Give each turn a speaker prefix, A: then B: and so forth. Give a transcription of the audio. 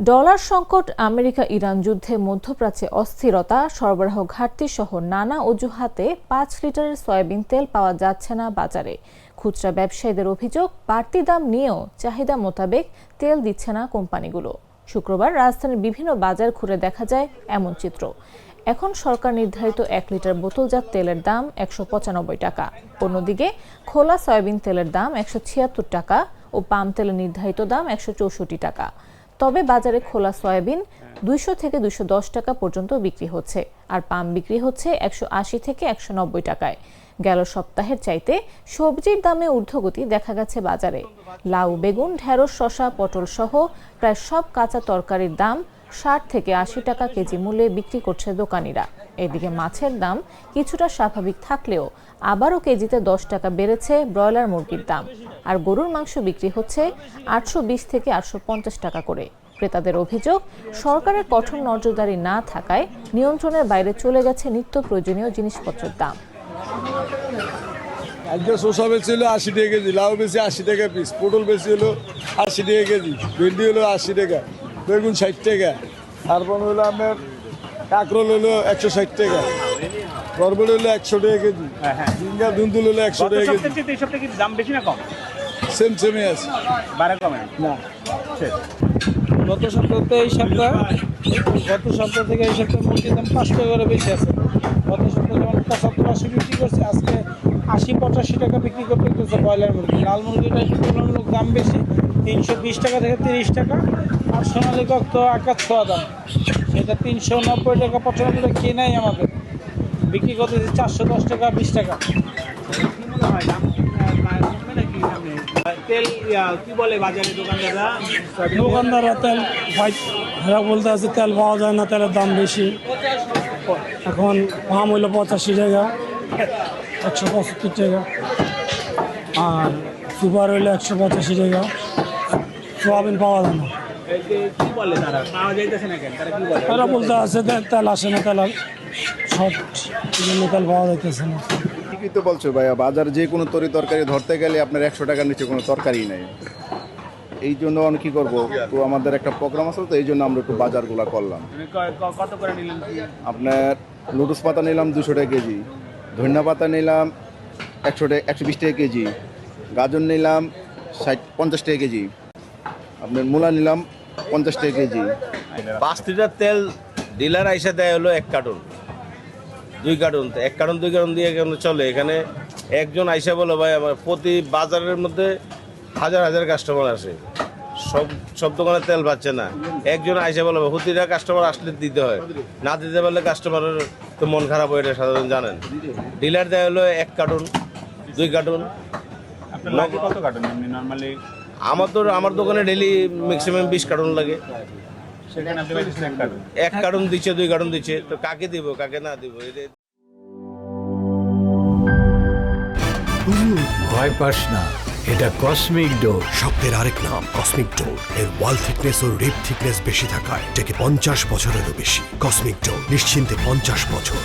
A: Dollar সংকট, America Iran যুদ্ধে মধ্যপ্রাচ্যে অস্থিরতা, সরবরাহ ঘাটতি সহ নানা অজুহাতে ৫ লিটারের সয়াবিন তেল পাওয়া যাচ্ছে না বাজারে। খুচরা ব্যবসায়ীদের অভিযোগ, বাড়তি দাম নিয়েও চাহিদা মোতাবেক তেল দিচ্ছে না কোম্পানিগুলো। শুক্রবার রাজধানীর বিভিন্ন বাজার ঘুরে দেখা যায় এমন চিত্র। এখন সরকার নির্ধারিত ১ লিটার বোতলজাত তেলের দাম ১৯৫ টাকা। অন্যদিকে খোলা সয়াবিন তেলের দাম ১৭৬ টাকা ও পাম তেলের নির্ধারিত দাম ১৬৪ টাকা। তবে বাজারে খোলা সয়াবিন ২০০ থেকে ২১০ টাকা পর্যন্ত বিক্রি হচ্ছে, আর পাম বিক্রি হচ্ছে ১৮০ থেকে ১৯০ টাকায়। গেল সপ্তাহের চাইতে সবজির দামে ঊর্ধ্বগতি দেখা গেছে বাজারে। লাউ, বেগুন, ঢেঁড়স, শসা, পটল সহ প্রায় সব কাঁচা তরকারির দাম ৬০ থেকে ৮০ টাকা কেজি মূল্যে বিক্রি করছে দোকানিরা। এদিকে মাছের দাম কিছুটা স্বাভাবিক থাকলেও আবারও কেজিতে ১০ টাকা বেড়েছে ব্রয়লার মুরগির দাম, আর গরুর মাংস বিক্রি হচ্ছে ৮২০ থেকে ৮৫০ টাকা করে। ক্রেতাদের অভিযোগ, সরকারের কঠোর নজরদারি না থাকায় নিয়ন্ত্রণের বাইরে চলে গেছে নিত্য প্রয়োজনীয় জিনিসপত্রের দাম।
B: আজকে শসা বেশি হলো ৮০ টাকা কেজি, লাউ বেশি ৮০ টাকা পিস, পটল বেশি হলো ৮০ টাকা কেজি, ভেন্ডি হলো ৮০ টাকা, বেগুন ৬০ টাকা, তারপর হলো আপনার কাঁকরোল হলো ১৬০ টাকা, বরবটি হলো ১০০ টাকা কেজি, ঝিঙ্গা ধুন্দুল হলো ১০০ টাকা কেজি।
C: দাম বেশি না কম?
B: সেমই আছে,
C: বাড়া কমে
B: না।
D: গত সপ্তাহ থেকে এই সপ্তাহ মুরগির দাম ৫ টাকা করে বেশি আছে। গত সপ্তাহে যেমন ৭৫-৮০ বিক্রি করছে, আজকে ৮০-৮৫ টাকা বিক্রি করতে হচ্ছে ব্রয়লার মুরগি। লাল মুরগিটা একটু তুলনামূলক দাম বেশি, ৩২০ টাকা থেকে ৩০ টাকা। আর সোনালী কক তো আকাশ ছোঁয়া দাম, সেটা ৩৯০ টাকা ৯৫ টাকা কেনাই আমাদের, বিক্রি করতেছে ৪১০ টাকা ২০ টাকা।
C: তেল কি বলে বাজারে
D: দোকানদাররা তেল ভাড়া বলতে আছে তেল পাওয়া যায় না, তেলের দাম বেশি। এখন পাম হইলো ৮৫ টাকা, ১৭৫ টাকা, আর সুপার হইলো ১৮৫ টাকা। সোয়াবিন পাওয়া যায় না।
C: কি বলে তারা? পাওয়া যাইতেছে না কেন? তারা কি বলে?
D: তারা বলতে আছে তেল আসে না, তেল সব তেল পাওয়া যাইতেছে না।
E: ঠিকই তো বলছো ভাইয়া, বাজার যে কোনো তরকারি ধরতে গেলে আপনার ১০০ টাকার নিচে কোনো তরকারি নেই। এই জন্য আমি কী করবো, তো আমাদের একটা প্রোগ্রাম আছে, তো এই জন্য আমরা একটু বাজারগুলো করলাম।
C: কত করে নিলেন?
E: আপনার লুটুস পাতা নিলাম ২০০ টাকা কেজি, ধনিয়া পাতা নিলাম ১২০ টাকা কেজি, গাজর নিলাম ৫০ টাকা কেজি, আপনার মূলা নিলাম ৫০ টাকা কেজি।
F: ৫ লিটার তেল ডিলার আইসা দেয় হলো ১ কার্টুন ২ কার্টুন, ১ কার্টুন ২ কার্টুন দিয়ে কেন চলে? এখানে একজন আইসা বলে ভাই আমার প্রতি বাজারের মধ্যে হাজার হাজার কাস্টমার আসে, সব দোকানে তেল পাচ্ছে না। একজন আইসা বলে প্রতিটা কাস্টমার আসলে দিতে হয়, না দিতে পারলে কাস্টমারের তো মন খারাপ হয়, এটা সাধারণ জানেন। ডিলার দেয় হলো ১ কার্টুন ২ কার্টুন।
C: কত কার্টুন নরমালি?
F: আমার দোকানে ডেলি ম্যাক্সিমাম ২০ কার্টুন লাগে।
C: সেখানে আপনি পাইতেছেন 1 কার্টুন।
F: ১ কার্টুন দিচ্ছে, 2 কার্টুন দিচ্ছে, তো কাকে দিব কাকে না দিব?
G: ভয় পাস না, এটা কসমিক ডোর।
H: শব্দের আরেক নাম কসমিক ডোর। এর ওয়াল থিকনেস ও রিপ থিকনেস বেশি থাকায় এটাকে ৫০ বছরেরও বেশি। কসমিক ডোর, নিশ্চিন্তে ৫০ বছর।